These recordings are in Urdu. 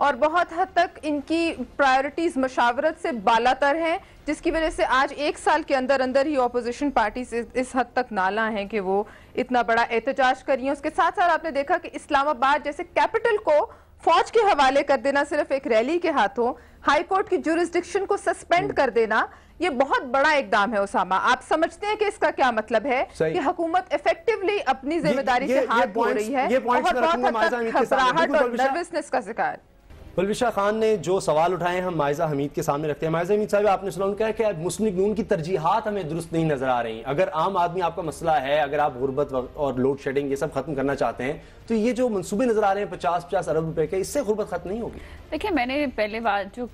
اور بہت حد تک ان کی پرائیورٹیز مشاورت سے بالا تر ہیں، جس کی وجہ سے آج 1 سال کے اندر اندر ہی اپوزیشن پارٹیز اس حد تک نالاں ہیں کہ وہ اتنا بڑا احتجاج کر رہی ہیں۔ اس کے ساتھ ساتھ آپ نے دیکھا کہ اسلام آباد جیسے کیپٹل کو فوج کے حوالے کر دینا صرف ایک ریلی کے ہاتھوں، ہائی کورٹ کی جورسڈکشن کو سسپینڈ کر دینا، یہ بہت بڑا اقدام ہے اسامہ۔ آپ سمجھتے ہیں کہ اس کا کیا مطلب ہے کہ حکومت ایفیکٹیولی اپنی ذمہ داری سے ہاتھ دھو رہی ہے اور بہت حد تک گھبراہٹ اور نروسنس کا شکار؟ پلوشہ خان نے جو سوال اٹھائے ہیں ہم مائزہ حمید کے سامنے رکھتے ہیں۔ مائزہ حمید صاحب، آپ نے سنا کہا کہ مسلم لیگ نون کی ترجیحات ہمیں درست نہیں نظر آ رہی۔ اگر عام آدمی آپ کا مسئلہ ہے، اگر آپ غربت اور لوڈ شیڈنگ یہ سب ختم کرنا چاہتے ہیں تو یہ جو منصوبے نظر آ رہے ہیں 50 ارب روپے کے، اس سے غربت ختم نہیں ہوگی؟ دیکھیں، میں نے پہلے بات جو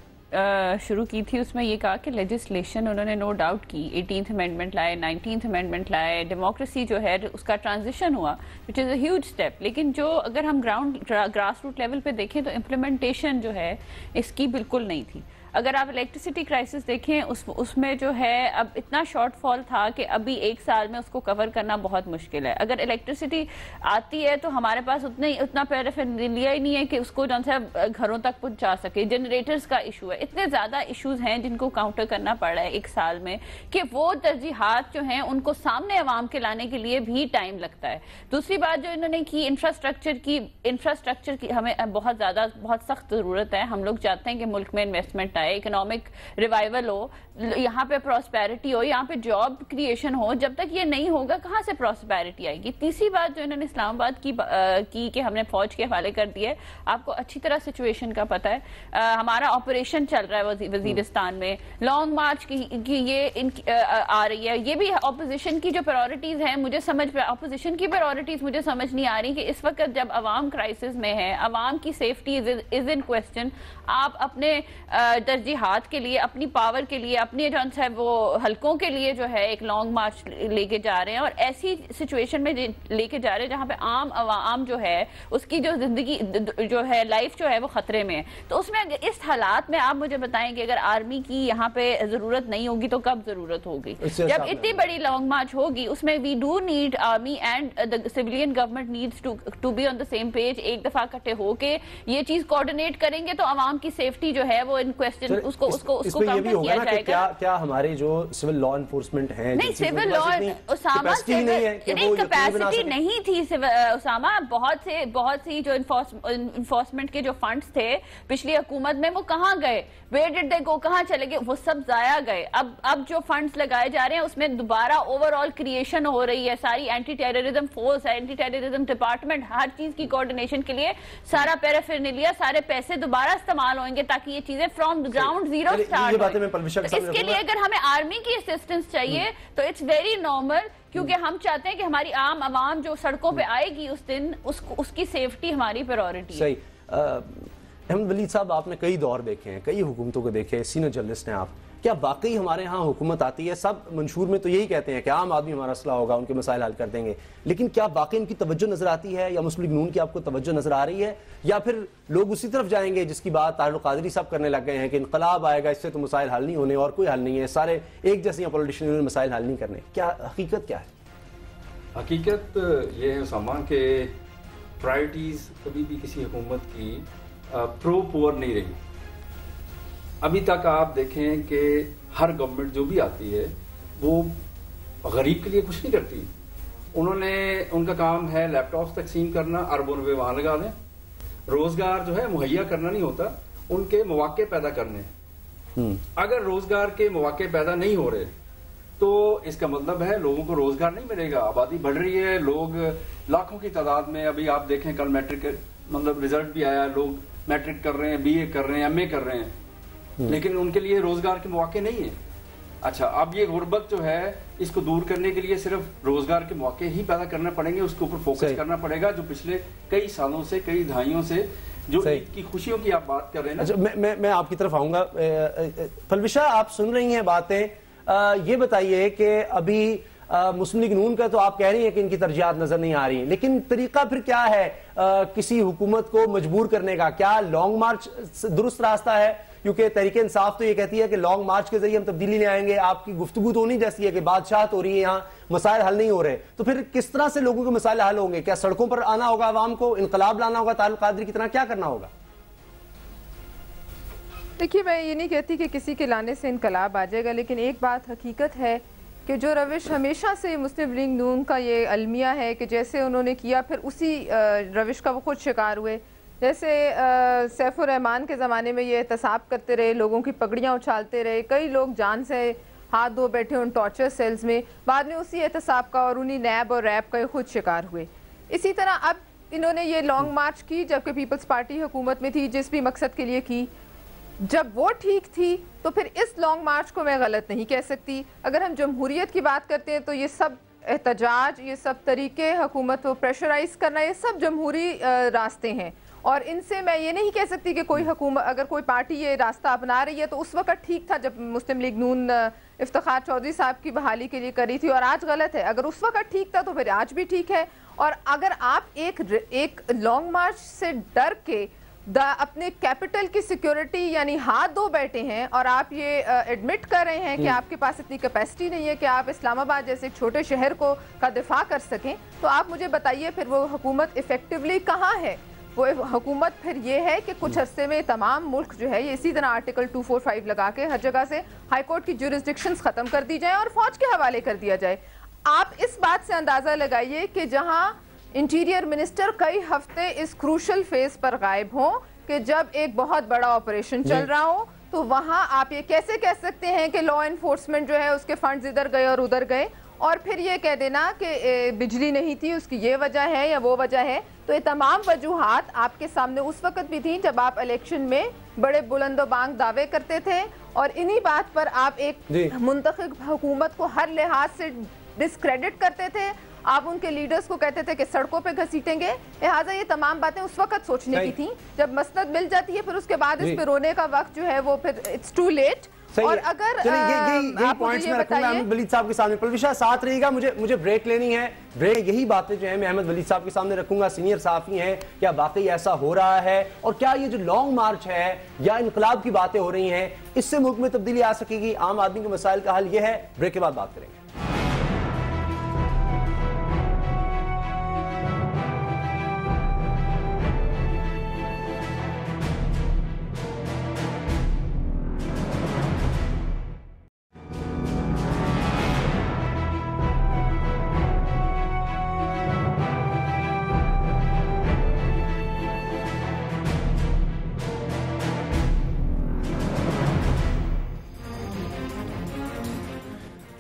شروع کی تھی اس میں یہ کہا کہ لیجسلیشن انہوں نے نو ڈاؤٹ کی، 18th امینڈمنٹ لائے، 19th امینڈمنٹ لائے، ڈیموکریسی جو ہے اس کا ٹرانزیشن ہوا وچ از اے ہیوج اسٹیپ، لیکن جو اگر ہم گراس روٹ لیول پہ دیکھیں تو امپلیمنٹیشن جو ہے اس کی بالکل نہیں تھی۔ اگر آپ الیکٹریسٹی کرائسس دیکھیں اس میں جو ہے اب اتنا شارٹ فال تھا کہ ابھی 1 سال میں اس کو کور کرنا بہت مشکل ہے۔ اگر الیکٹریسٹی آتی ہے تو ہمارے پاس اتنا پیرافرنیلیا ہی نہیں ہے کہ اس کو جن سے گھروں تک پہنچا سکے۔ جنریٹرز کا ایشو ہے، اتنے زیادہ ایشوز ہیں جن کو کاؤنٹر کرنا پڑ رہا ہے 1 سال میں کہ وہ ترجیحات جو ہیں ان کو سامنے عوام کے لانے کے لیے بھی ٹائم لگتا ہے۔ دوسری بات جو انہوں نے کی انفراسٹرکچر کی ہمیں بہت سخت ضرورت ہے۔ ہم لوگ چاہتے ہیں کہ ملک میں انویسٹمنٹ اکنامک ریوائول ہو، یہاں پہ پراسپیرٹی ہو، یہاں پہ جاب کریشن ہو۔ جب تک یہ نہیں ہوگا کہاں سے پراسپیرٹی آئے گی؟ تیسری بات جو انہوں نے اسلام آباد کی کہ ہم نے فوج کے حوالے کر دیا ہے، آپ کو اچھی طرح سچویشن کا پتہ ہے۔ ہمارا آپریشن چل رہا ہے وزیرستان میں، لانگ مارچ کی یہ آ رہی ہے۔ یہ بھی اپوزیشن کی جو پرائورٹیز ہیں اپوزیشن کی پرائورٹیز مجھے سمجھ نہیں آ رہی کہ اس وقت جب عوام کرائسس میں ہے، عوام کی سیفٹی از ان کوسچن، آپ اپنے ترجیحات کے لیے، اپنی پاور کے لیے، اپنے جو ہے وہ حلقوں کے لیے جو ہے ایک لانگ مارچ لے کے جا رہے ہیں، اور ایسی سچویشن میں لے کے جا رہے ہیں جہاں پہ عام جو ہے اس کی جو زندگی جو ہے لائف جو ہے وہ خطرے میں ہے۔ تو اس میں اس حالات میں آپ مجھے بتائیں کہ اگر آرمی کی یہاں پہ ضرورت نہیں ہوگی تو کب ضرورت ہوگی؟ جب اتنی بڑی لانگ مارچ ہوگی اس میں we do need army and the civilian government needs to be on the same page. ایک دفعہ اکٹھے ہو کے یہ چیز کوآرڈینیٹ کریں گے تو عوام کی سیفٹی جو ہے وہ ان کوسچن اس کو کاؤنٹر کیا جائے گا۔ کیا ہمارے جو سول لا انفورسمنٹ ہیں، نہیں سول لا اسامہ کیپیسٹی نہیں تھی اسامہ، بہت سی جو انفورسمنٹ کے جو فنڈز تھے پچھلی حکومت میں وہ کہاں گئے؟ ویئر ڈڈ دے گو؟ کہاں چلے گئے؟ وہ سب ضائع گئے۔ اب جو فنڈز لگائے جا رہے ہیں اس میں دوبارہ اوور آل کریشن ہو رہی ہے، ساری anti terrorism force, anti terrorism department, ہر چیز کی کوآرڈینیشن کے لیے سارا پیرافرنیلیا، سارے پیسے دوبارہ استعمال ہوئیں گے تاکہ یہ چیزیں فرام گراؤنڈ زیرو اسٹارٹ ہو۔ اس کے لیے اگر ہمیں آرمی کی اسسٹنس چاہیے تو اٹس ویری نارمل، کیونکہ ہم چاہتے ہیں کہ ہماری عام عوام جو سڑکوں پہ آئے گی اس دن اس کی سیفٹی ہماری پرائورٹی ہے۔ احمد ولید صاحب، آپ نے کئی دور دیکھے ہیں، کئی حکومتوں کو دیکھے، سینئر جرنلسٹ ہیں آپ، کیا واقعی ہمارے ہاں حکومت آتی ہے، سب منشور میں تو یہی کہتے ہیں کہ عام آدمی ہمارا مسئلہ ہوگا، ان کے مسائل حل کر دیں گے، لیکن کیا واقعی ان کی توجہ نظر آتی ہے، یا مسلم لیگ نون کی آپ کو توجہ نظر آ رہی ہے، یا پھر لوگ اسی طرف جائیں گے جس کی بات طاہر القادری صاحب کرنے لگ گئے ہیں کہ انقلاب آئے گا، اس سے تو مسائل حل نہیں ہونے، اور کوئی حل نہیں ہے، سارے ایک جیسے ہیں پولیٹیشین، انہوں نے مسائل حل نہیں کرنے؟ کیا حقیقت کیا ہے؟ حقیقت یہ ہے اسامہ کہ پرائرٹیز کبھی بھی کسی حکومت کی پرو پور نہیں رہی۔ ابھی تک آپ دیکھیں کہ ہر گورنمنٹ جو بھی آتی ہے وہ غریب کے لیے کچھ نہیں کرتی۔ ان کا کام ہے لیپ ٹاپس تقسیم کرنا، اربوں روپے وہاں لگا دیں۔ روزگار جو ہے مہیا کرنا نہیں ہوتا، ان کے مواقع پیدا کرنے۔ اگر روزگار کے مواقع پیدا نہیں ہو رہے تو اس کا مطلب ہے لوگوں کو روزگار نہیں ملے گا۔ آبادی بڑھ رہی ہے، لوگ لاکھوں کی تعداد میں، ابھی آپ دیکھیں کل میٹرک مطلب رزلٹ بھی آیا، لوگ میٹرک کر رہے ہیں، بی اے کر رہے ہیں، ایم اے کر رہے ہیں، لیکن ان کے لیے روزگار کے مواقع نہیں ہیں۔ اچھا، اب یہ غربت جو ہے اس کو دور کرنے کے لیے صرف روزگار کے مواقع ہی پیدا کرنا پڑیں گے، اس کے اوپر فوکس کرنا پڑے گا، جو پچھلے کئی سالوں سے، کئی دہائیوں سے جو عید کی خوشیوں کی آپ بات کر رہے ہیں نا۔ میں آپ کی طرف آؤں گا۔ پلوشہ، آپ سن رہی ہیں باتیں، یہ بتائیے کہ ابھی مسلم لیگ نون کا تو آپ کہہ رہی ہیں کہ ان کی ترجیحات نظر نہیں آ رہی ہیں، لیکن طریقہ پھر کیا ہے کسی حکومت کو مجبور کرنے کا؟ کیا لانگ مارچ درست راستہ ہے؟ کیونکہ تحریک انصاف تو یہ کہتی ہے کہ لانگ مارچ کے ذریعے ہم تبدیلی لے آئیں گے۔ آپ کی گفتگو تو نہیں جیسی ہے کہ بادشاہت ہو رہی ہے یہاں، مسائل حل نہیں ہو رہے، تو پھر کس طرح سے لوگوں کے مسائل حل ہوں گے؟ کیا سڑکوں پر آنا ہوگا عوام کو، انقلاب لانا ہوگا، طاہر القادری کی طرح کیا کرنا ہوگا؟ دیکھیے میں یہ نہیں کہتی کہ کسی کے لانے سے انقلاب آ جائے گا، لیکن ایک بات حقیقت ہے کہ جو روش ہمیشہ سے مسلم لیگ نون کا یہ المیہ ہے کہ جیسے انہوں نے کیا پھر اسی روش کا وہ خود شکار ہوئے. جیسے سیف الرحمان کے زمانے میں یہ احتساب کرتے رہے، لوگوں کی پگڑیاں اچھالتے رہے، کئی لوگ جان سے ہاتھ دھو بیٹھے ان ٹارچر سیلز میں، بعد میں اسی احتساب کا اور انہی نیب اور ریب کا خود شکار ہوئے. اسی طرح اب انہوں نے یہ لانگ مارچ کی جبکہ پیپلز پارٹی حکومت میں تھی، جس بھی مقصد کے لیے کی. جب وہ ٹھیک تھی تو پھر اس لانگ مارچ کو میں غلط نہیں کہہ سکتی. اگر ہم جمہوریت کی بات کرتے ہیں تو یہ سب احتجاج، یہ سب طریقے حکومت کو پریشرائز کرنا، یہ سب جمہوری راستے ہیں، اور ان سے میں یہ نہیں کہہ سکتی کہ کوئی حکومت اگر کوئی پارٹی یہ راستہ اپنا رہی ہے تو اس وقت ٹھیک تھا جب مسلم لیگ نون افتخار چودھری صاحب کی بحالی کے لیے کری تھی، اور آج غلط ہے. اگر اس وقت ٹھیک تھا تو پھر آج بھی ٹھیک ہے. اور اگر آپ ایک لانگ مارچ سے ڈر کے اپنے کیپٹل کی سیکیورٹی یعنی ہاتھ دھو بیٹھے ہیں اور آپ یہ ایڈمٹ کر رہے ہیں کہ آپ کے پاس اتنی کیپیسٹی نہیں ہے کہ آپ اسلام آباد جیسے ایک چھوٹے شہر کا دفاع کر سکیں، تو آپ مجھے بتائیے پھر وہ حکومت ایفیکٹولی کہاں ہے؟ وہ حکومت پھر یہ ہے کہ کچھ عرصے میں تمام ملک جو ہے یہ اسی طرح آرٹیکل 245 لگا کے ہر جگہ سے ہائی کورٹ کی جورسڈکشنز ختم کر دی جائیں اور فوج کے حوالے کر دیا جائے. آپ اس بات سے اندازہ لگائیے کہ جہاں انٹیریئر منسٹر کئی ہفتے اس کروشل فیز پر غائب ہوں کہ جب ایک بہت بڑا آپریشن چل رہا ہو، تو وہاں آپ یہ کیسے کہہ سکتے ہیں کہ لا انفورسمنٹ جو ہے اس کے فنڈز ادھر گئے اور ادھر گئے، اور پھر یہ کہہ دینا کہ بجلی نہیں تھی اس کی یہ وجہ ہے یا وہ وجہ ہے. تو یہ تمام وجوہات آپ کے سامنے اس وقت بھی تھیں جب آپ الیکشن میں بڑے بلند و بانگ دعوے کرتے تھے، اور انہی بات پر آپ ایک منتخب حکومت کو ہر لحاظ سے ڈسکریڈٹ کرتے تھے. آپ ان کے لیڈرز کو کہتے تھے کہ سڑکوں پہ گھسیٹیں گے. لہٰذا یہ تمام باتیں اس وقت سوچنے کی تھیں. جب مسند مل جاتی ہے پھر اس کے بعد اس پہ رونے کا وقت جو ہے وہ پھر اٹس ٹو لیٹ. اور اگر یہی پوائنٹس میں رکھوں گا احمد ولید صاحب کے سامنے. پلوشا ساتھ رہے گا، مجھے بریک لینی ہے. بریک یہی باتیں جو ہیں میں احمد ولید صاحب کے سامنے رکھوں گا. سینئر صحافی ہیں، کیا واقعی ایسا ہو رہا ہے؟ اور کیا یہ جو لانگ مارچ ہے یا انقلاب کی باتیں ہو رہی ہیں اس سے ملک میں تبدیلی آ سکے گی؟ عام آدمی کے مسائل کا حل یہ ہے. بریک کے بعد بات کریں گے.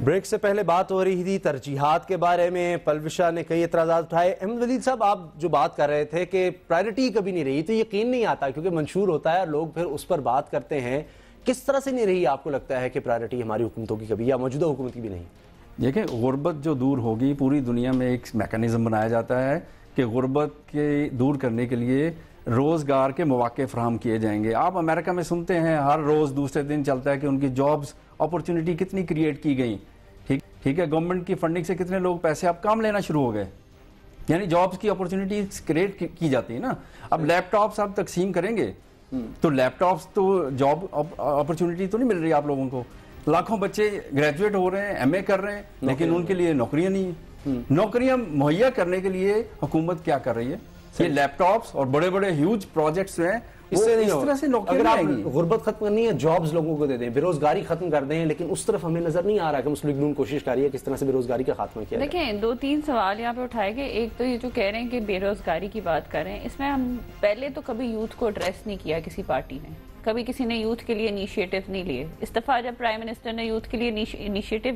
بریک سے پہلے بات ہو رہی تھی ترجیحات کے بارے میں. پلوشا نے کئی اعتراضات اٹھائے. احمد ولید صاحب آپ جو بات کر رہے تھے کہ پرائرٹی کبھی نہیں رہی، تو یقین نہیں آتا کیونکہ منشور ہوتا ہے اور لوگ پھر اس پر بات کرتے ہیں. کس طرح سے نہیں رہی آپ کو لگتا ہے کہ پرائرٹی ہماری حکومتوں کی کبھی یا موجودہ حکومت کی بھی نہیں؟ دیکھیں غربت جو دور ہوگی، پوری دنیا میں ایک میکانزم بنایا جاتا ہے کہ غربت کے دور کرنے کے لیے روزگار کے مواقع فراہم کیے جائیں گے. آپ امریکہ میں سنتے ہیں ہر روز دوسرے دن چلتا ہے کہ ان کی جابز اپرچونٹی کتنی کریٹ کی گئیں. ٹھیک ہے، گورنمنٹ کی فنڈنگ سے کتنے لوگ پیسے اب کام لینا شروع ہو گئے، یعنی جابز کی اپرچونٹیز کریٹ کی جاتی ہیں نا. اب لیپ ٹاپس آپ تقسیم کریں گے تو لیپ ٹاپس تو جاب اپرچونٹی تو نہیں مل رہی آپ لوگوں کو. لاکھوں بچے گریجویٹ ہو رہے ہیں، ایم اے کر رہے ہیں، لیکن ان کے لیے نوکریاں نہیں ہیں. نوکریاں مہیا کرنے کے لیے حکومت کیا کر رہی ہے؟ یہ لیپ ٹاپس اور بڑے بڑے ہیوج پروجیکٹس ہیں، اس طرح سے نوکریاں اگر آپ غربت ختم کرنی ہے جابز لوگوں کو دے دیں، بے روزگاری ختم کر دیں، لیکن اس طرف ہمیں نظر نہیں آ رہا کہ مسلم لیگ نون کوشش کر رہی ہے کس طرح سے بے روزگاری کا خاتمہ کیا جائے. دیکھیں 2-3 سوال یہاں پہ اٹھائے گئے. ایک تو یہ جو کہہ رہے ہیں کہ بے روزگاری کی بات کر رہے ہیں، اس میں ہم پہلے تو کبھی یوتھ کو ایڈریس نہیں کیا کسی پارٹی نے. کبھی کسی نے یوتھ کے لیے انیشیٹو نہیں لیے. اس دفعہ جب پرائم منسٹر نے یوتھ کے لیے انیشیٹو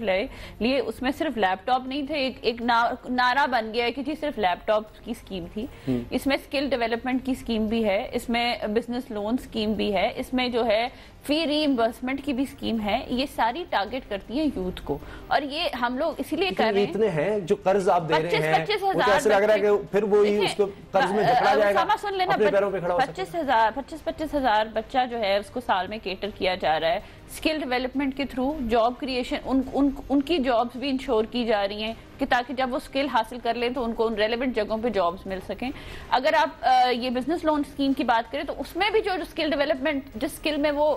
لیے اس میں صرف لیپ ٹاپ نہیں تھے، ایک نعرہ بن گیا ہے کہ جی صرف لیپ ٹاپ کی اسکیم تھی. اس میں اسکل ڈیولپمنٹ کی اسکیم بھی ہے، اس میں بزنس لون اسکیم بھی ہے، اس میں جو ہے فی ری امبرسمنٹ کی بھی اسکیم ہے. یہ ساری ٹارگٹ کرتی ہیں یوتھ کو، اور یہ ہم لوگ اسی لیے کر رہے ہیں. اتنے ہیں جو قرض آپ دے رہے ہیں، وہ کیسے لگ رہا ہے کہ پھر وہی اس کو قرض میں جکڑا جائے گا، اپنے پیروں پہ کھڑا ہو سکتا ہے. 25 ہزار بچہ جو ہے اس کو سال میں کیٹر کیا جا رہا ہے. اسکل ڈیولپمنٹ کے تھرو جاب کریشن، ان کی جابز بھی انشور کی جا رہی ہیں. کہ تاکہ جب وہ اسکل حاصل کر لیں تو ان کو ان ریلیونٹ جگہوں پہ جابس مل سکیں. اگر آپ یہ بزنس لون اسکیم کی بات کریں تو اس میں بھی جو اسکل ڈیولپمنٹ جس اسکل میں وہ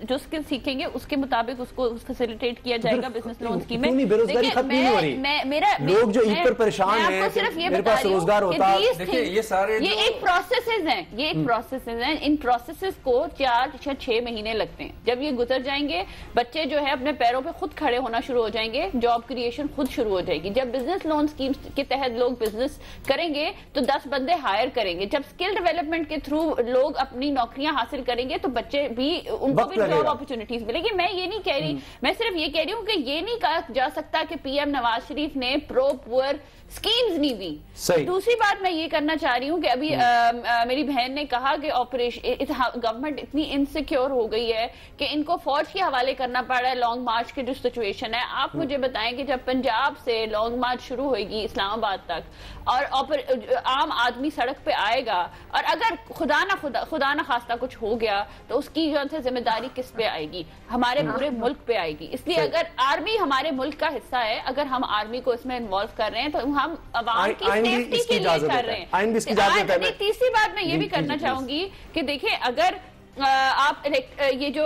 جو اسکل سیکھیں گے اس کے مطابق اس کو فیسیلیٹیٹ کیا جائے گا بزنس لون اسکیم میں. بےروزگاری ختم نہیں ہو رہی, لوگ جو عید پر پریشان ہیں, صرف یہ میرے پاس روزگار ہوتا. یہ ایک پروسیسز ہیں, یہ ایک پروسیسز ہیں. ان پروسیسز کو 4 یا 6 مہینے لگتے ہیں. جب یہ گزر جائیں گے بچے جو ہے اپنے پیروں پہ خود کھڑے ہونا شروع ہو جائیں گے, جاب کریشن خود شروع ہو جائے گی. جب بزنس لون اسکیم کے تحت لوگ بزنس کریں گے تو 10 بندے ہائر کریں گے. جب اسکل ڈیولپمنٹ کے تھرو لوگ اپنی نوکریاں حاصل کریں گے تو بچے بھی ان کو بھی جاب اپرچونٹیز ملے گی. میں یہ نہیں کہہ رہی, میں صرف یہ کہہ رہی ہوں کہ یہ نہیں کہا جا سکتا کہ پی ایم نواز شریف نے پرو پور اسکیمز نہیں دی. دوسری بات میں یہ کرنا چاہ رہی ہوں کہ ابھی میری بہن نے کہا کہ گورنمنٹ اتنی انسیکیور ہو گئی ہے کہ ان کو فوج کے حوالے کرنا پڑ رہا ہے لانگ مارچ کی جو سچویشن ہے. آپ مجھے بتائیں کہ جب پنجاب سے لانگ مارچ شروع ہوئے گی اسلام آباد تک اور عام آدمی سڑک پہ آئے گا اور اگر خدا نہ خواستہ کچھ ہو گیا تو اس کی جو ذمہ داری کس پہ آئے گی؟ ہمارے پورے ملک پہ آئے گی. اس لیے اگر آرمی ہمارے ملک کا حصہ ہے, اگر ہم آرمی کو اس میں انوالو کر رہے ہیں تو ہم عوام کی سیفٹی کے لیے کر رہے ہیں. تیسری بات میں یہ بھی کرنا چاہوں گی کہ دیکھیں اگر آپ یہ جو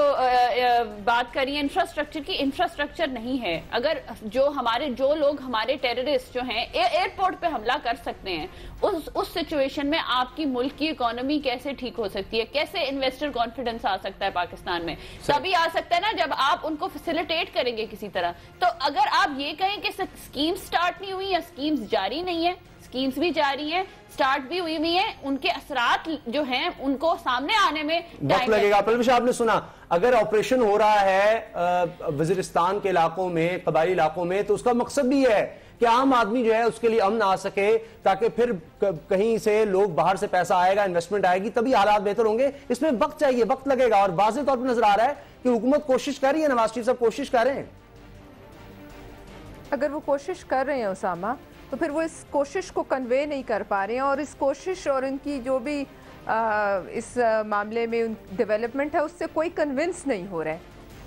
بات کریے انفراسٹرکچر کی, انفراسٹرکچر نہیں ہے. اگر جو لوگ ہمارے ٹیررسٹ جو ہیں ایئرپورٹ پہ حملہ کر سکتے ہیں, اس سچویشن میں آپ کی ملک کی اکانومی کیسے ٹھیک ہو سکتی ہے؟ کیسے انویسٹر کانفیڈنس آ سکتا ہے پاکستان میں؟ تبھی آ سکتا ہے نا جب آپ ان کو فیسیلیٹیٹ کریں گے کسی طرح. تو اگر آپ یہ کہیں کہ اسکیمز سٹارٹ نہیں ہوئی یا اسکیمز جاری نہیں ہے, اسکیمز بھی جاری ہیں, سٹارٹ بھی ہوئی ہوئی ہیں, ان کے اثرات جو ہیں ان کو سامنے آنے میں وقت لگے گا. پرویز آپ نے سنا اگر آپریشن ہو رہا ہے وزیرستان کے علاقوں میں, قبائلی علاقوں میں, تو اس کا مقصد بھی ہے کہ عام آدمی جو ہے اس کے لیے امن آ سکے, تاکہ پھر کہیں سے لوگ باہر سے پیسہ آئے گا, انویسٹمنٹ آئے گی, تبھی حالات بہتر ہوں گے. اس میں وقت چاہیے, وقت لگے گا. اور واضح طور پر نظر آ رہا ہے کہ حکومت کوشش کر رہی ہے, نواز شریف صاحب کوشش کر رہے ہیں. اگر وہ کوشش کر رہے ہیں اسامہ تو پھر وہ اس کوشش کو کنوے نہیں کر پا رہے ہیں, اور اس کوشش اور ان کی جو بھی اس معاملے میں ڈیولپمنٹ ہے اس سے کوئی کنونس نہیں ہو رہا ہے.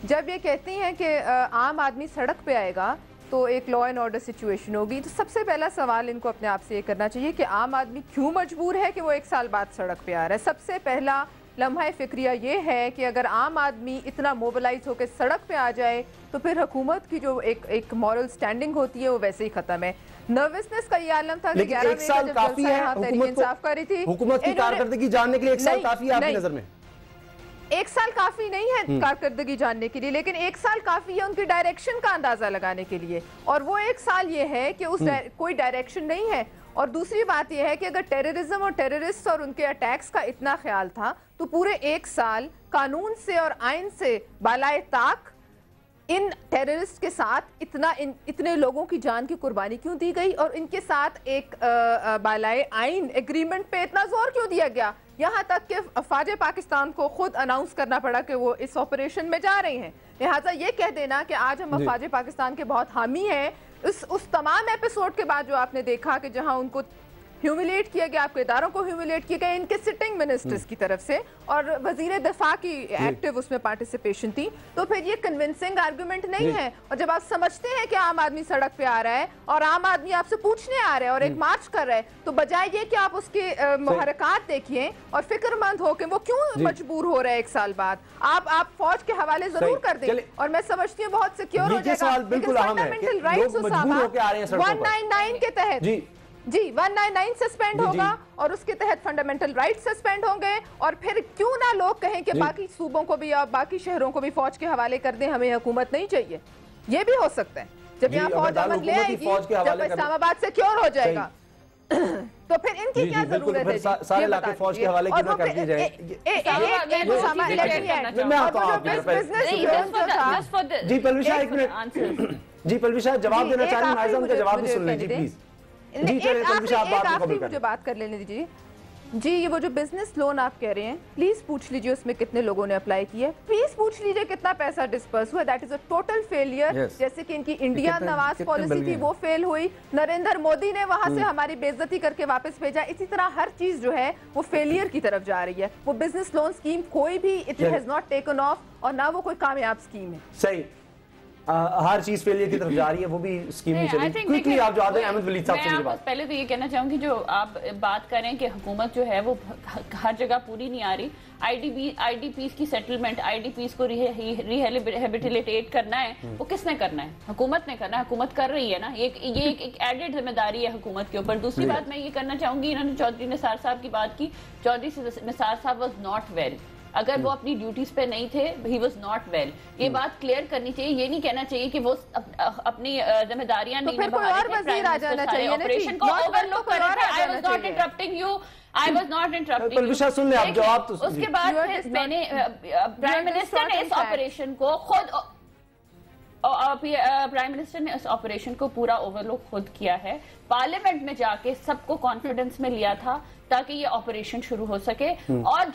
جب یہ کہتی ہیں کہ عام آدمی سڑک پہ آئے گا تو ایک لا اینڈ آرڈر سچویشن ہوگی, تو سب سے پہلا سوال ان کو اپنے آپ سے یہ کرنا چاہیے کہ عام آدمی کیوں مجبور ہے کہ وہ 1 سال بعد سڑک پہ آ رہا ہے. سب سے پہلا لمحہ فکریہ یہ ہے کہ اگر عام آدمی اتنا موبلائز ہو کے سڑک پہ آ جائے تو پھر حکومت کی جو ایک مورل سٹینڈنگ ہوتی ہے وہ ویسے ہی ختم ہے. نروسنس کا یہ عالم تھا کہ 11 ایک سال کافی ہے حکومت کی کارکردگی جاننے کے لیے. 1 سال کافی ہے آپ کی نظر میں؟ 1 سال کافی نہیں ہے کارکردگی جاننے کے لیے, لیکن 1 سال کافی ہے ان کی ڈائریکشن کا اندازہ لگانے کے لیے, اور وہ 1 سال یہ ہے کہ اس کوئی ڈائریکشن نہیں ہے. اور دوسری بات یہ ہے کہ اگر ٹیررزم اور ٹیررسٹ اور ان کے اٹیکس کا اتنا خیال تھا تو پورے 1 سال قانون سے اور آئین سے بالائے طاق ان ٹیررسٹ کے ساتھ اتنے لوگوں کی جان کی قربانی کیوں دی گئی, اور ان کے ساتھ ایک بالائے آئین ایگریمنٹ پہ اتنا زور کیوں دیا گیا, یہاں تک کہ افواج پاکستان کو خود اناؤنس کرنا پڑا کہ وہ اس آپریشن میں جا رہے ہیں. لہٰذا یہ کہہ دینا کہ آج ہم افواج پاکستان کے بہت حامی ہیں, اس تمام ایپیسوڈ کے بعد جو آپ نے دیکھا کہ جہاں ان کو ہیوملیٹ کیا گیا, آپ کے اداروں کو ہیوملیٹ کیا گیا ان کے سٹنگ منسٹرز کی طرف سے, اور وزیر دفاع کی ایکٹیو اس میں پارٹیسپیشن تھی, تو پھر یہ کنونسنگ آرگومنٹ نہیں ہے. اور جب آپ سمجھتے ہیں کہ عام آدمی سڑک پہ آ رہا ہے اور عام آدمی آپ سے پوچھنے آ رہا ہے اور ایک مارچ کر رہا ہے, تو بجائے یہ کہ آپ اس کے محرکات دیکھیں اور فکر مند ہو کہ وہ کیوں مجبور ہو رہا ہے 1 سال بعد, آپ فوج کے حوالے ضرور کر دیں, اور میں سمجھتی ہوں بہت سیکیور ہو جائے گا. لیکن فنڈامنٹل رائٹس اسامہ 199 کے تحت جی 199 سسپینڈ ہوگا, اور اس کے تحت فنڈامنٹل رائٹ سسپینڈ ہوں گے, اور پھر کیوں نہ لوگ کہیں کہ باقی صوبوں کو بھی یا باقی شہروں کو بھی فوج کے حوالے کر دیں, ہمیں حکومت نہیں چاہیے. یہ بھی ہو سکتا ہے جب یہاں فوج امن لے آئے گی, جب اسلام آباد سیکیور ہو جائے گا تو پھر ان کی کیا ضرورت ہے؟ سارے علاقے فوج کے حوالے کیوں نہ کر دی جائے؟ جی پلوی شاہ 1 منٹ, جی پلوی شاہ جواب دینا چاہ رہی ہیں, اعظم کا جواب بھی سن لیں جی پلیز. مجھے بات کر لینے دیجیے. جی یہ وہ جو بزنس لون آپ کہہ رہے ہیں, پلیز پوچھ لیجئے اس میں کتنے لوگوں نے اپلائی کیا ہے, پلیز پوچھ لیجئے کتنا پیسہ ڈسپرس ہوا. That is a total failure. جیسے کہ ان کی انڈیا نواز پالیسی تھی وہ فیل ہوئی, نریندر مودی نے وہاں سے ہماری بے عزتی کر کے واپس بھیجا, اسی طرح ہر چیز جو ہے وہ فیلئر کی طرف جا رہی ہے. وہ بزنس لون اسکیم کوئی بھی it has not taken of, اور نہ وہ کوئی کامیاب اسکیم ہے. صحیح. ہر چیز فیلئر کی طرف جا رہی ہے, وہ بھی اسکیم نہیں چلی. کوئکلی آپ جو آتے ہیں احمد ولید صاحب سے میری بات. پہلے تو یہ کہنا چاہوں گی, جو آپ بات کریں کہ حکومت جو ہے وہ ہر جگہ پوری نہیں آ رہی. آئی ڈی پیز کی سیٹلمنٹ, آئی ڈی پیز کو ریہیبلیٹیٹ کرنا ہے, وہ کس نے کرنا ہے؟ حکومت نے کرنا ہے. حکومت کر رہی ہے نا, یہ ایک ایڈڈ ذمہ داری ہے حکومت کے اوپر. دوسری بات میں یہ کرنا چاہوں گی, انہوں نے چودھری نثار صاحب کی بات کی. چودھری نثار صاحب واز ناٹ ویل. اگر وہ اپنی ڈیوٹیز پہ نہیں تھے, ہی واز ناٹ ویل. یہ بات کلیئر کرنی چاہیے. یہ نہیں کہنا چاہیے کہ وہ اپنی ذمہ داریاں نہیں نبھا رہے تھے. آپریشن کو اوور لک کر رہے تھے. I was not interrupting you. I was not interrupting you. سن لیں آپ جواب تو. اس کے بعد میں نے پرائم منسٹر نے اس آپریشن کو خود پرائم منسٹر نے اس آپریشن کو پورا اوور لک خود کیا ہے. پارلیمنٹ میں جا کے سب کو کانفیڈنس میں لیا تھا تاکہ یہ آپریشن شروع ہو سکے. اور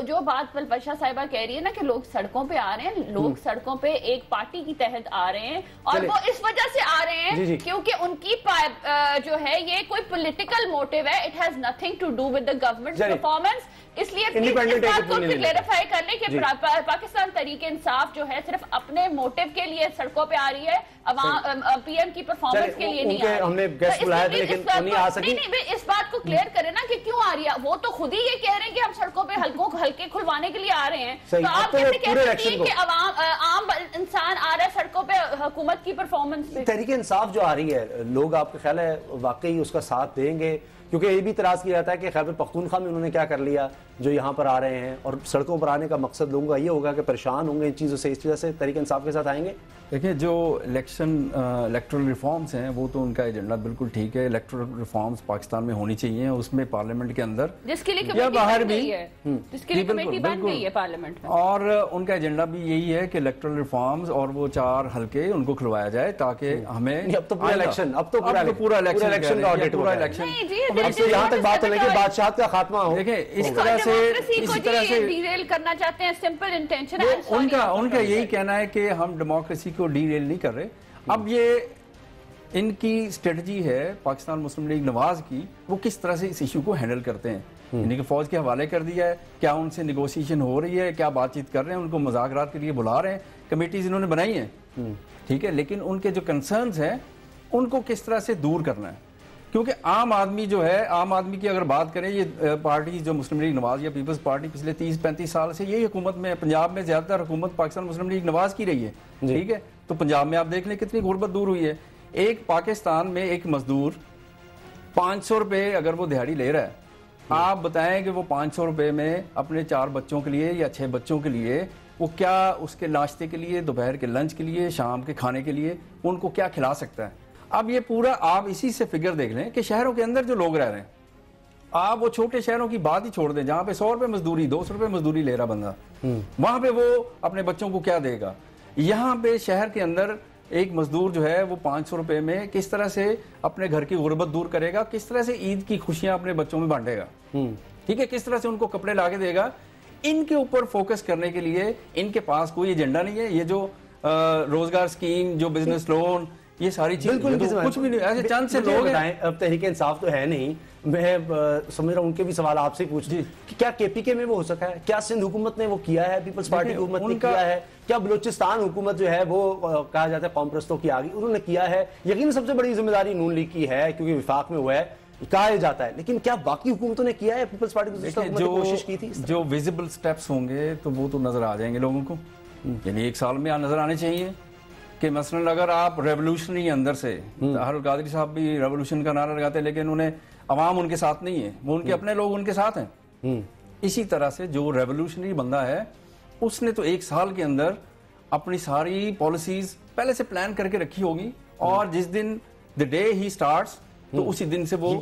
جو بات پلپشا صاحبہ کہہ رہی ہے نا کہ لوگ سڑکوں پہ آ رہے ہیں, لوگ سڑکوں پہ ایک پارٹی کی تحت آ رہے ہیں, اور وہ اس وجہ سے آ رہے ہیں کیونکہ ان کی جو ہے یہ کوئی پولیٹیکل موٹیو ہے. It has nothing to do with the government performance. اس لیے اس بات کو کلیریفائی کر لیں کہ پاکستان تحریک انصاف جو ہے صرف اپنے موٹیو کے لیے سڑکوں پہ آ رہی ہے, پی ایم کی پرفارمنس کے لیے نہیں آ رہی. اس بات کو کلیئر کریں نا کہ کیوں آ رہی ہے. وہ تو خود ہی یہ کہہ رہے ہیں کہ ہم سڑکوں پہ ہلکے کھلوانے کے لیے آ رہے ہیں. تو آپ کیسے کہہ سکتے ہیں کہ عام انسان آ رہا ہے سڑکوں پہ حکومت کی پرفارمنس پہ؟ تحریک انصاف جو آ رہی ہے, لوگ آپ کا خیال ہے واقعی اس کا ساتھ دیں گے؟ کیونکہ یہ بھی اعتراض کیا جاتا ہے کہ خیبر پختونخوا میں انہوں نے کیا کر لیا جو یہاں پر آ رہے ہیں, اور سڑکوں پر آنے کا مقصد لوگوں کا یہ ہوگا کہ پریشان ہوں گے ان چیزوں سے, اس وجہ سے تحریک انصاف کے ساتھ آئیں گے. دیکھیں جو الیکٹرل ریفارمز ہیں وہ تو ان کا ایجنڈا بالکل ٹھیک ہے. الیکٹرل ریفارمز پاکستان میں ہونی چاہیے, اس میں پارلیمنٹ کے اندر جس کے لیے یا باہر بھی جس کے لیے کمیٹی بن گئی ہے پارلیمنٹ میں, اور ان کا ایجنڈا بھی یہی ہے کہ الیکٹرل ریفارمز اور وہ 4 حلقے ان کو کھلوایا جائے تاکہ ہمیں اب تو پورا الیکشن کا آڈٹ ہوا ہے. یہاں تک بات ہونے کے بادشاہت کا خاتمہ ہو. دیکھیں اس طرح سے ڈیریل کرنا چاہتے ہیں, سمپل انٹینشن ہے ان کا یہی کہنا ہے کہ ہم ڈیموکریسی کو ڈی ریل نہیں کر رہے. اب یہ ان کی اسٹریٹجی ہے پاکستان مسلم لیگ نواز کی, وہ کس طرح سے اس ایشو کو ہینڈل کرتے ہیں. یعنی کہ فوج کے حوالے کر دیا ہے, کیا ان سے نیگوسیشن ہو رہی ہے, کیا بات چیت کر رہے ہیں, ان کو مذاکرات کے لیے بلا رہے ہیں, کمیٹیز انہوں نے بنائی ہیں, ٹھیک ہے, لیکن ان کے جو کنسرنز ہیں ان کو کس طرح سے دور کرنا ہے. کیونکہ عام آدمی جو ہے, عام آدمی کی اگر بات کریں, یہ پارٹی جو مسلم لیگ نواز یا پیپلز پارٹی پچھلے 30-35 سال سے یہی حکومت میں, پنجاب میں زیادہ تر حکومت پاکستان مسلم لیگ نواز کی رہی ہے, ٹھیک ہے. تو پنجاب میں آپ دیکھ لیں کتنی غربت دور ہوئی ہے. ایک پاکستان میں ایک مزدور 500 روپے اگر وہ دہاڑی لے رہا ہے, آپ بتائیں کہ وہ 500 روپے میں اپنے 4 بچوں کے لیے یا 6 بچوں کے لیے وہ کیا اس کے ناشتے کے لیے, دوپہر کے لنچ کے لیے, شام کے کھانے کے لیے ان کو کیا کھلا سکتا ہے. اب یہ پورا آپ اسی سے فگر دیکھ لیں کہ شہروں کے اندر جو لوگ رہ رہے ہیں, آپ وہ چھوٹے شہروں کی بات ہی چھوڑ دیں جہاں پہ 100 روپے مزدوری, 200 روپے مزدوری لے رہا بندہ, وہاں پہ وہ اپنے بچوں کو کیا دے گا. یہاں پہ شہر کے اندر ایک مزدور جو ہے وہ 500 روپے میں کس طرح سے اپنے گھر کی غربت دور کرے گا, کس طرح سے عید کی خوشیاں اپنے بچوں میں بانٹے گا, ٹھیک ہے, کس طرح سے ان کو کپڑے لا کے دے گا. ان کے اوپر فوکس کرنے کے لیے ان کے پاس کوئی ایجنڈا نہیں ہے. یہ جو روزگار اسکیم, جو بزنس لون, یہ ساری چیز کچھ بھی نہیں, ایسے چند سے لوگ ہیں. اب تحریک انصاف تو ہے نہیں, میں سمجھ رہا ہوں ان کے بھی سوال آپ سے پوچھ کہ کیا کے پی کے میں وہ ہو سکا ہے, کیا سندھ حکومت نے وہ کیا ہے, پیپلز پارٹی حکومت نے کیا ہے, کیا بلوچستان حکومت جو ہے وہ کہا جاتا ہے قوم پرستوں کی آگئی, انہوں نے کیا ہے. یقیناً سب سے بڑی ذمہ داری نون لیگ کی ہے کیونکہ وفاق میں ہوا ہے, کہا جاتا ہے, لیکن کیا باقی حکومتوں نے کیا ہے, پیپلز پارٹی کی کوشش کی تھی؟ جو ویزیبل سٹیپس ہوں گے تو وہ تو نظر آ جائیں گے لوگوں کو, یعنی 1 سال میں نظر آنے چاہیے. کہ مثلا اگر آپ ریولوشنری اندر سے, طاہر القادری صاحب بھی ریولوشن کا نعرہ لگاتے ہیں لیکن انہیں عوام ان کے ساتھ نہیں ہے, وہ ان کے اپنے لوگ ان کے ساتھ ہیں. اسی طرح سے جو ریولوشنری بندہ ہے اس نے تو 1 سال کے اندر اپنی ساری پالیسیز پہلے سے پلان کر کے رکھی ہوگی, اور جس دن the day he starts تو اسی دن سے وہ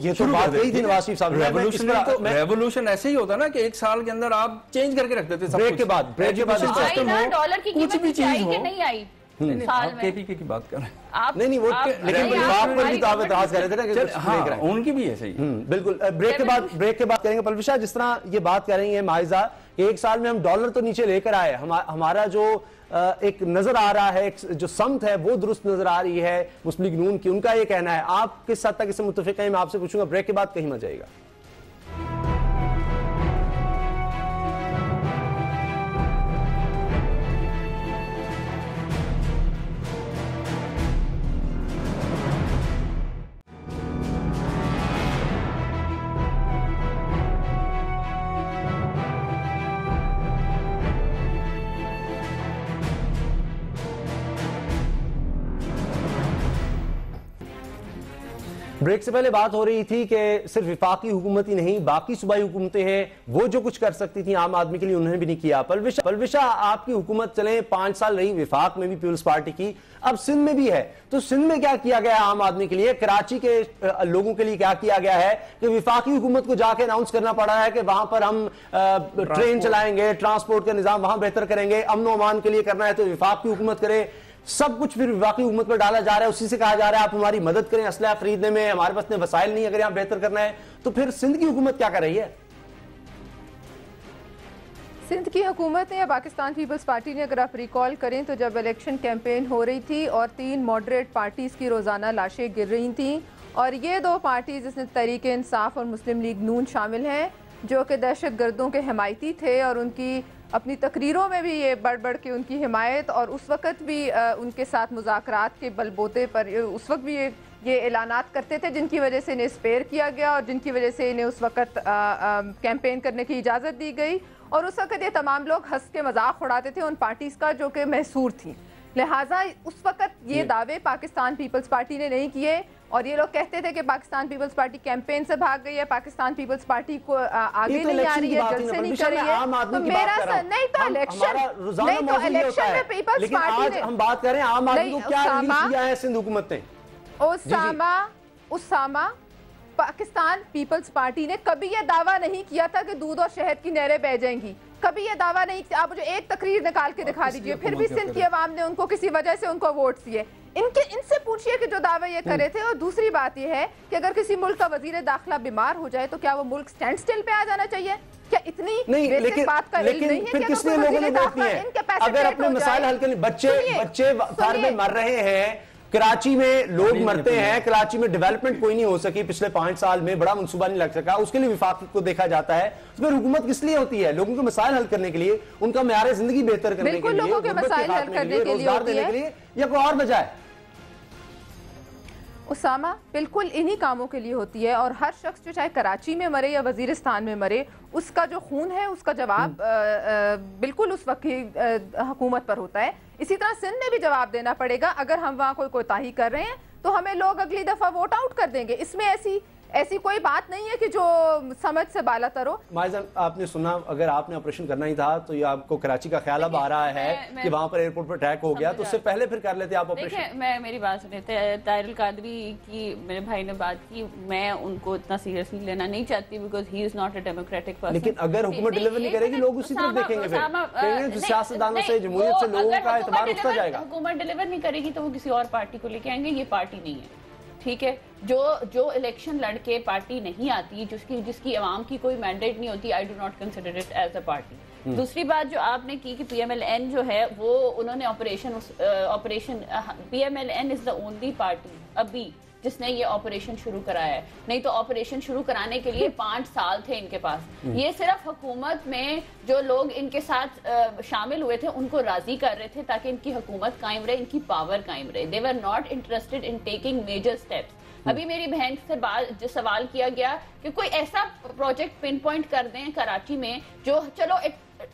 ریولوشن ایسے ہی ہوتا نا کہ 1 سال کے اندر آپ چینج کر کے رکھ دیتے. بریک کے بعد ڈالر کی کچھ بھی چیز ہو, نہیں آئی کے پی کے کی بات کر رہے ہیں نہیں وہ, لیکن وفاق پر بھی تو آپ اعتراض کر رہے تھے نا کہ ان کی بھی ہے صحیح. بالکل. بریک کے بعد کریں گے پلوشا, جس طرح یہ بات کر رہی ہیں مائزہ, 1 سال میں ہم ڈالر تو نیچے لے کر آئے, ہمارا جو ایک نظر آ رہا ہے, جو سمت ہے وہ درست نظر آ رہی ہے مسلم لیگ نون کی, ان کا یہ کہنا ہے. آپ کس حد تک اس سے متفق ہیں, میں آپ سے پوچھوں گا. بریک کے بعد کہیں مت جائے گا. بریک سے پہلے بات ہو رہی تھی کہ صرف وفاقی حکومت ہی نہیں باقی صوبائی حکومتیں ہیں وہ جو کچھ کر سکتی تھیں عام آدمی کے لیے انہوں نے بھی نہیں کیا. پلوشا آپ کی حکومت چلیں 5 سال رہی وفاق میں بھی پیپلز پارٹی کی, اب سندھ میں بھی ہے, تو سندھ میں کیا کیا گیا ہے عام آدمی کے لیے, کراچی کے لوگوں کے لیے کیا کیا گیا ہے کہ وفاقی حکومت کو جا کے اناؤنس کرنا پڑا ہے کہ وہاں پر ہم ٹرین چلائیں گے, ٹرانسپورٹ کا نظام وہاں بہتر کریں گے, امن و امان کے لیے کرنا ہے تو وفاق کی حکومت کرے, سب کچھ پھر وفاقی حکومت پر ڈالا جا رہا ہے, اسی سے کہا جا رہا ہے آپ ہماری مدد کریں اسلحہ خریدنے میں, ہمارے پاس اتنے وسائل نہیں اگر یہاں بہتر کرنا ہے. تو پھر سندھ کی حکومت کیا کر رہی ہے؟ سندھ کی حکومت نے یا پاکستان پیپلز پارٹی نے اگر آپ ریکال کریں تو جب الیکشن کیمپین ہو رہی تھی اور 3 ماڈریٹ پارٹیز کی روزانہ لاشیں گر رہی تھیں, اور یہ 2 پارٹیز جس میں تحریک انصاف اور مسلم لیگ نون شامل ہیں جو کہ دہشت گردوں کے حمایتی تھے, اور ان کی اپنی تقریروں میں بھی یہ بڑھ بڑھ کے ان کی حمایت, اور اس وقت بھی ان کے ساتھ مذاکرات کے بل بوتے پر اس وقت بھی یہ اعلانات کرتے تھے جن کی وجہ سے انہیں اسپیئر کیا گیا اور جن کی وجہ سے انہیں اس وقت کیمپین کرنے کی اجازت دی گئی, اور اس وقت یہ تمام لوگ ہنس کے مذاق اڑاتے تھے ان پارٹیز کا جو کہ محصور تھیں. لہٰذا اس وقت یہ دعوے پاکستان پیپلز پارٹی نے نہیں کیے, اور یہ لوگ کہتے تھے کہ پاکستان پیپلز پارٹی کیمپین سے بھاگ گئی ہے, پاکستان پیپلز پارٹی کو آگے نہیں آ رہی ہے, جلسے نہیں کر رہی ہے, تو میرا نہیں تو الیکشن میں پیپلز پارٹی نے ہم بات کر رہے ہیں عام آدمی کو کیا ریلیز کیا ہے سندھ حکومت نے. اسامہ پاکستان پیپلز پارٹی نے کبھی یہ دعویٰ نہیں کیا تھا کہ دودھ اور شہد کی نہریں بہہ جائیں گی, کبھی یہ دعویٰ نہیں کیا. آپ مجھے ایک تقریر نکال کے دکھا دیجئے, پھر بھی سندھ کی عوام نے ان کو کسی وجہ سے ان کو ووٹس دیے. ان سے پوچھئے کہ جو دعوے یہ کرے تھے. اور دوسری بات یہ ہے کہ اگر کسی ملک کا وزیر داخلہ بیمار ہو جائے تو کیا وہ ملک سٹینڈ سٹل پہ آ جانا چاہیے؟ کیا اتنی بیسک بات کا علم نہیں ہے کہ کس نے لوگوں نے ووٹ دیے ہیں؟ اگر اپنے مسائل حل کرنے, بچے گھر میں مر رہے ہیں, کراچی میں لوگ مرتے ہیں, کراچی میں ڈیولپمنٹ کوئی نہیں ہو سکی پچھلے 5 سال میں, بڑا منصوبہ نہیں لگ سکا, اس کے لیے وفاق کو دیکھا جاتا ہے. اس میں حکومت کس لیے ہوتی ہے؟ لوگوں کے مسائل حل کرنے کے لیے, ان کا معیار زندگی بہتر کرنے کے لیے, لوگوں کے مسائل حل کرنے کے لیے, روزگار دینے کے لیے, یا کوئی اور وجہ ہے؟ اسامہ بالکل انہی کاموں کے لیے ہوتی ہے, اور ہر شخص جو چاہے کراچی میں مرے یا وزیرستان میں مرے, اس کا جو خون ہے اس کا جواب بالکل اس وقت کی حکومت پر ہوتا ہے. اسی طرح سندھ میں بھی جواب دینا پڑے گا. اگر ہم وہاں کوئی کوتاہی کر رہے ہیں تو ہمیں لوگ اگلی دفعہ ووٹ آؤٹ کر دیں گے. اس میں ایسی کوئی بات نہیں ہے کہ جو سمجھ سے بالا تر ہو. مائزن آپ نے سنا, اگر آپ نے آپریشن کرنا ہی تھا تو یہ آپ کو کراچی کا خیال اب آ رہا ہے کہ وہاں پر ایئرپورٹ پر اٹیک ہو گیا, تو اس سے پہلے پھر کر لیتے آپ آپریشن. میں میری بات سنیں, طاہر القادری کی میرے بھائی نے بات کی, میں ان کو اتنا سیریسلی لینا نہیں چاہتی because he is not a democratic person. لیکن اگر حکومت ڈیلیور نہیں کرے گی لوگ اسی طرف دیکھیں گے, پھر سیاستدانوں سے, جمہوریت سے لوگوں کا اعتبار اٹھتا جائے گا. حکومت ڈیلیور نہیں کرے گی تو وہ کسی اور پارٹی کو لے کے آئیں گے, یہ پارٹی نہیں ہے. ٹھیک ہے, جو الیکشن لڑ کے پارٹی نہیں آتی, جس کی عوام کی کوئی مینڈیٹ نہیں ہوتی, I do not consider it as a party. دوسری بات جو آپ نے کی کہ پی ایم ایل این جو ہے وہ انہوں نے operation P M L N is the only party ابھی جس نے یہ آپریشن شروع کرایا ہے, نہیں تو آپریشن شروع کرانے کے لیے 5 سال تھے ان کے پاس. یہ صرف حکومت میں جو لوگ ان کے ساتھ شامل ہوئے تھے ان کو راضی کر رہے تھے تاکہ ان کی حکومت قائم رہے, ان کی پاور قائم رہے. they were not interested in taking major steps. ابھی میری بہن سے جو سوال کیا گیا کہ کوئی ایسا پروجیکٹ پن پوائنٹ کر دیں کراچی میں جو چلو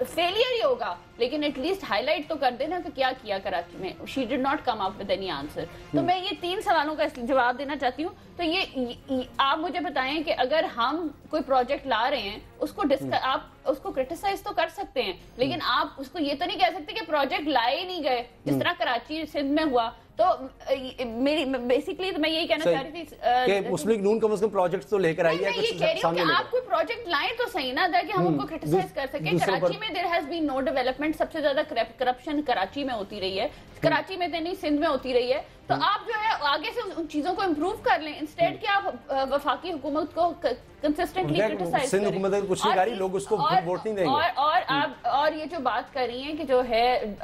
فیلئر ہی ہوگا لیکن ایٹ لیسٹ ہائی لائٹ تو کر دینا کہ کیا کیا کراچی میں. She did not come up with any answer. تو میں یہ 3 سوالوں کا جواب دینا چاہتی ہوں. تو یہ آپ مجھے بتائیں کہ اگر ہم کوئی پروجیکٹ لا رہے ہیں آپ اس کو کرٹیسائز تو کر سکتے ہیں, لیکن آپ اس کو یہ تو نہیں کہہ سکتے کہ پروجیکٹ لائے نہیں گئے جس طرح کراچی سندھ میں ہوا. تو میری بیسیکلی تو میں یہی کہنا چاہ رہی تھی کہ مسلم لیگ نون کم از کم پروجیکٹس تو لے کر آئی ہے. میں یہ کہہ رہی ہوں کہ آپ کوئی پروجیکٹ لائیں تو صحیح نا تھا کہ ہم ان کو کرٹیسائز کر سکیں. کراچی میں there has been know development, سب سے زیادہ کرپشن کراچی میں ہوتی رہی ہے, کراچی میں نہیں سندھ میں ہوتی رہی ہے. تو آپ جو ہے آگے سے ان چیزوں کو امپروو کر لیں انسٹیڈ کہ آپ وفاقی حکومت کو کنسسٹنٹلی کرٹیسائز سندھ حکومت کچھ نہیں کری, لوگ اس کو ووٹ نہیں دیں گے. اور یہ جو بات کر رہی ہیں کہ جو ہے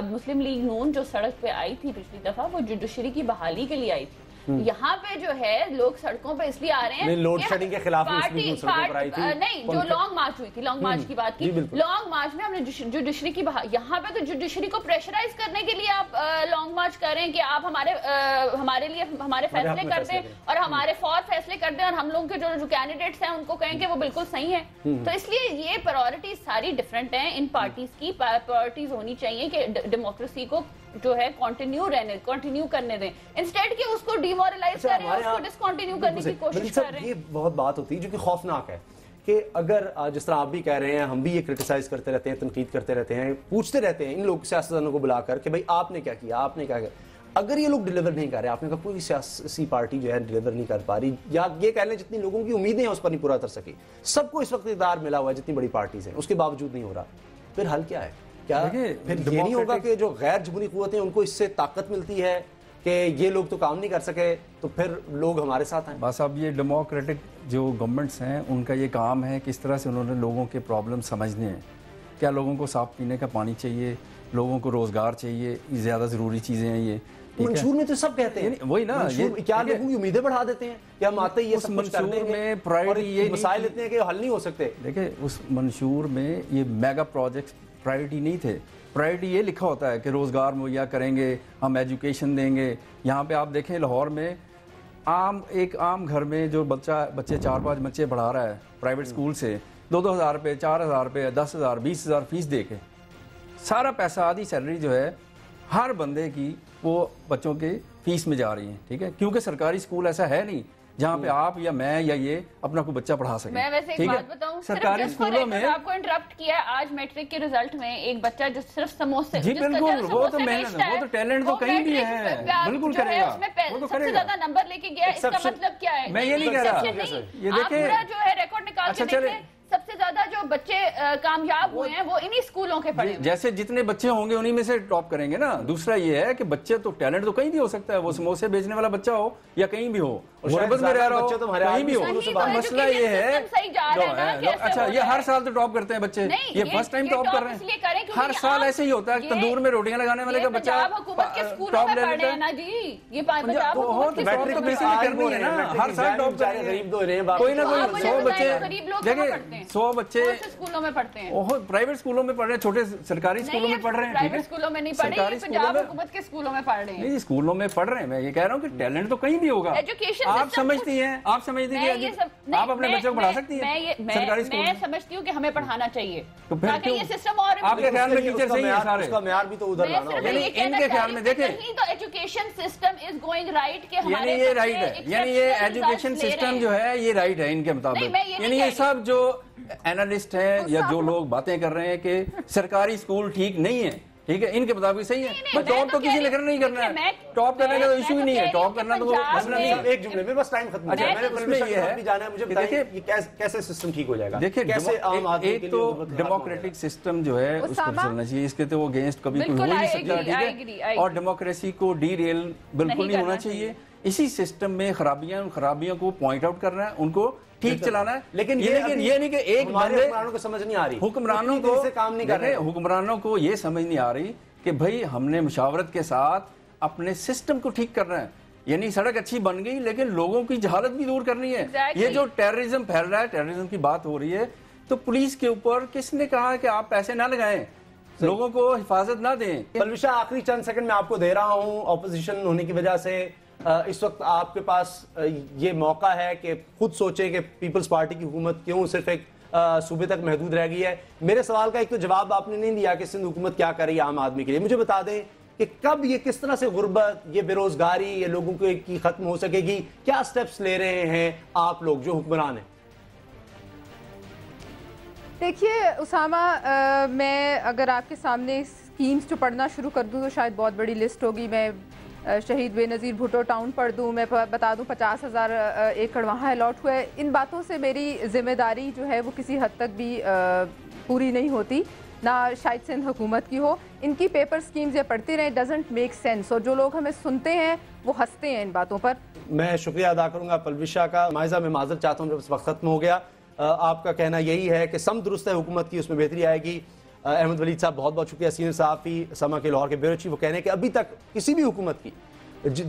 مسلم لیگ نون جو سڑک پہ آئی تھی پچھلی دفعہ وہ جوڈیشری کی بحالی کے لیے آئی تھی. یہاں پہ جو ہے لوگ سڑکوں پہ اس لیے آ رہے ہیں لوڈ شیڈنگ کے خلاف نہیں, جو لانگ مارچ ہوئی تھی, لانگ مارچ کی بات کی, لانگ مارچ میں ہم نے جوڈیشری کی یہاں پہ تو جوڈیشری کو پریشرائز کرنے کے لیے آپ لانگ مارچ کر رہے ہیں کہ آپ ہمارے لیے ہمارے فیصلے کر دیں اور ہمارے فور فیصلے کر دیں اور ہم لوگوں کے جو کینڈیڈیٹس ہیں ان کو کہیں کہ وہ بالکل صحیح ہیں. تو اس لیے یہ پرائورٹیز ساری ڈفرینٹ ہیں. ان پارٹیز کی پرائورٹیز ہونی چاہیے کہ ڈیموکریسی کو جو ہے کنٹینیو کرنے دیں انسٹیڈ کہ اس کو ڈیمورلائز کریں اس کو ڈسکنٹینیو کرنے کی کوشش کر رہے ہیں. یہ بہت بات ہوتی ہے جو کہ خوفناک ہے کہ اگر جس طرح آپ بھی کہہ رہے ہیں ہم بھی یہ کرٹیسائز کرتے رہتے ہیں تنقید کرتے رہتے ہیں پوچھتے رہتے ہیں ان لوگ سیاستدانوں کو بلا کر کہ بھائی آپ نے کیا کیا آپ نے کیا کیا اگر یہ لوگ ڈیلیور نہیں کر رہے آپ نے کہا کوئی سیاسی پارٹی جو ہے ڈیلیور نہیں کر پا رہی یا یہ کہہ لیں جتنی لوگوں کی امیدیں ہیں اس پر نہیں پورا کر سکی سب کو اس وقت اقتدار ملا ہوا ہے جتنی بڑی پارٹیز ہیں اس کے باوجود نہیں ہو رہا پھر حل کیا ہے کیا پھر یہ نہیں ہوگا کہ جو غیر جمہوری قوتیں ان کو اس سے طاقت ملتی ہے کہ یہ لوگ تو کام نہیں کر سکے تو پھر لوگ ہمارے ساتھ ہیں بس اب یہ ڈیموکریٹک جو گورنمنٹس ہیں ان کا یہ کام ہے کس طرح سے انہوں نے لوگوں کے پرابلم سمجھنے ہیں کیا لوگوں کو صاف پینے کا پانی چاہیے لوگوں کو روزگار چاہیے یہ زیادہ ضروری چیزیں ہیں یہ منشور میں تو سب کہتے ہیں وہی نا کیا لوگوں کی امیدیں بڑھا دیتے ہیں کیا ہم آتے ہی اس منشور میں پرائرٹی یہ مسائل اتنے ہیں کہ حل نہیں ہو سکتے دیکھیں اس منشور میں یہ میگا پروجیکٹس پرائرٹی نہیں تھے پرائرٹی یہ لکھا ہوتا ہے کہ روزگار مہیا کریں گے ہم ایجوکیشن دیں گے یہاں پہ آپ دیکھیں لاہور میں ایک عام گھر میں جو بچے 4-5 بچے پڑھا رہا ہے پرائیویٹ اسکول سے 2,000 روپے 4,000 روپے 10,000 20,000 فیس دے کے سارا پیسہ آدھی سیلری جو ہے ہر بندے کی وہ بچوں کے فیس میں جا رہی ہیں ٹھیک ہے کیونکہ سرکاری اسکول ایسا ہے نہیں جہاں پہ آپ یا میں یا یہ اپنا کوئی بچہ پڑھا سکے میں ویسے ایک بات بتاؤں سرکاری اسکولوں میں آپ کو انٹرپٹ کیا ہے آج میٹرک کے رزلٹ میں ایک بچہ جو صرف سموسے جی بالکل وہ تو محنت وہ تو ٹیلنٹ تو کہیں بھی ہے بالکل کرے گا وہ تو سب کرے سے گا زیادہ نمبر لے کے گیا اس کا مطلب کیا ہے میں یہ نہیں کہہ رہا یہ دیکھیں جو ہے ریکارڈ نکال کے دیکھیں سب سے زیادہ جو بچے کامیاب ہوئے ہیں وہ انہی اسکولوں کے پڑھے جیسے جتنے بچے ہوں گے انہی میں سے ٹاپ کریں گے نا دوسرا یہ ہے کہ بچے تو ٹیلنٹ تو کہیں بھی ہو سکتا ہے وہ سموسے بیچنے والا بچہ ہو یا کہیں بھی ہو غربت میں رہ رہا ہو کہیں بھی ہو مسئلہ یہ ہے اچھا یہ ہر سال تو ٹاپ کرتے ہیں بچے یہ فرسٹ ٹائم ٹاپ کر رہے ہیں ہر سال ایسے ہی ہوتا ہے تندور میں روٹیاں لگانے والے کا بچہ ٹاپ لے لیتا ہے ہر سال ٹاپ کریں کوئی نہ کوئی 100 بچے دیکھیں 100 بچے اسکولوں میں پڑھتے ہیں پرائیویٹ اسکولوں میں پڑھ رہے ہیں چھوٹے سرکاری اسکولوں میں پڑھ رہے ہیں پرائیویٹ اسکولوں میں نہیں پڑھ رہے پنجاب حکومت کے اسکولوں میں پڑھ رہے ہیں نہیں اسکولوں میں پڑھ رہے ہیں میں یہ کہہ رہا ہوں کہ ٹیلنٹ تو کہیں بھی ہوگا آپ سمجھتی ہیں آپ اپنے بچوں کو پڑھا سکتی ہیں سرکاری اسکول میں سمجھتی ہوں کہ ہمیں پڑھانا چاہیے تو پھر تاکہ یہ سسٹم اور آپ کے خیال میں ٹیچر صحیح ہیں سارے اس کا معیار بھی تو ادھر لانا ہوگا یعنی ان کے خیال میں دیکھیں تو education system is going right کہ یعنی یہ رائٹ ہے یعنی یہ ایجوکیشن سسٹم جو ہے یہ رائٹ ہے ان کے مطابق یعنی یہ سب جو اینالسٹ ہیں یا جو لوگ باتیں کر رہے ہیں کہ سرکاری اسکول ٹھیک نہیں ہے ٹھیک ہے ان کے مطابق صحیح ہے ٹاپ تو کسی نے کرنا نہیں کرنا ہے ٹاپ کرنے کا ایشو ہی نہیں ہے ٹاپ کرنا تو مسئلہ نہیں ہے ایک جملے میں بس ٹائم ختم ہو جائے میں نے یہ ہے جانا ہے مجھے بتائیے یہ کیسے سسٹم ٹھیک ہو جائے گا دیکھیں کیسے عام آدمی ایک تو ڈیموکریٹک سسٹم جو ہے اس کو چلنا چاہیے اس کے تو وہ اگینسٹ کبھی کوئی ہو نہیں سکتا ٹھیک ہے اور ڈیموکریسی کو ڈی ریل بالکل نہیں ہونا چاہیے اسی سسٹم میں خرابیاں کو پوائنٹ آؤٹ کرنا ہے ان کو ٹھیک چلانا ہے لیکن یہ نہیں کہ ایک بندے حکمرانوں کو سمجھ نہیں آ رہی حکمرانوں کو کام نہیں کر رہے حکمرانوں کو یہ سمجھ نہیں آ رہی کہ بھائی ہم نے مشاورت کے ساتھ اپنے سسٹم کو ٹھیک کرنا ہے یعنی سڑک اچھی بن گئی لیکن لوگوں کی جہالت بھی دور کرنی ہے یہ جو ٹیررزم پھیل رہا ہے ٹیررزم کی بات ہو رہی ہے تو پولیس کے اوپر کس نے کہا کہ آپ پیسے نہ لگائیں لوگوں کو حفاظت نہ دیں پلوشا آخری چند سیکنڈ میں آپ کو دے رہا ہوں اپوزیشن ہونے کی وجہ سے اس وقت آپ کے پاس یہ موقع ہے کہ خود سوچیں کہ پیپلز پارٹی کی حکومت کیوں صرف ایک صوبے تک محدود رہ گئی ہے میرے سوال کا ایک تو جواب آپ نے نہیں دیا کہ سندھ حکومت کیا کر رہی ہے عام آدمی کے لیے مجھے بتا دیں کہ کب یہ کس طرح سے غربت یہ بے روزگاری یہ لوگوں کی ختم ہو سکے گی کیا سٹیپس لے رہے ہیں آپ لوگ جو حکمران ہیں دیکھیے اسامہ میں اگر آپ کے سامنے اسکیمز جو پڑھنا شروع کر دوں تو شاید بہت بڑی لسٹ ہوگی میں شہید بے نظیر بھٹو ٹاؤن پڑھ دوں میں بتا دوں 50,000 ایکڑ وہاں الاٹ ہوئے ان باتوں سے میری ذمہ داری جو ہے وہ کسی حد تک بھی پوری نہیں ہوتی نہ شاید سندھ حکومت کی ہو ان کی پیپر سکیمز یہ پڑھتے رہیں ڈزنٹ میک سینس اور جو لوگ ہمیں سنتے ہیں وہ ہنستے ہیں ان باتوں پر میں شکریہ ادا کروں گا پلوشا کا مائزہ میں معذرت چاہتا ہوں جب اس وقت ختم ہو گیا آپ کا کہنا یہی ہے کہ سم درست ہے حکومت کی اس میں بہتری آئے گی احمد ولید صاحب بہت بہت شکریہ سینئر صحافی سما کے لاہور کے بیورو چیف وہ کہنے کہ ابھی تک کسی بھی حکومت کی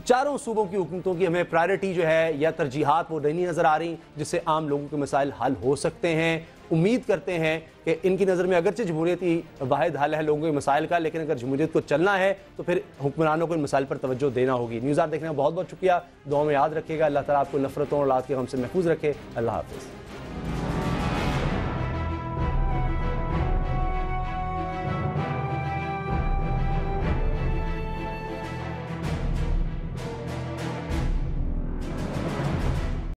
چاروں صوبوں کی حکومتوں کی ہمیں پرائرٹی جو ہے یا ترجیحات وہ نہیں نظر آ رہی جس سے عام لوگوں کے مسائل حل ہو سکتے ہیں امید کرتے ہیں کہ ان کی نظر میں اگرچہ جمہوریت ہی واحد حل ہے لوگوں کے مسائل کا لیکن اگر جمہوریت کو چلنا ہے تو پھر حکمرانوں کو ان مسائل پر توجہ دینا ہوگی نیوز آر دیکھنے کا بہت بہت شکریہ دعاؤں میں یاد رکھیے گا اللہ تعالیٰ آپ کو نفرتوں اور اولاد کے غم سے محفوظ رکھے اللہ حافظ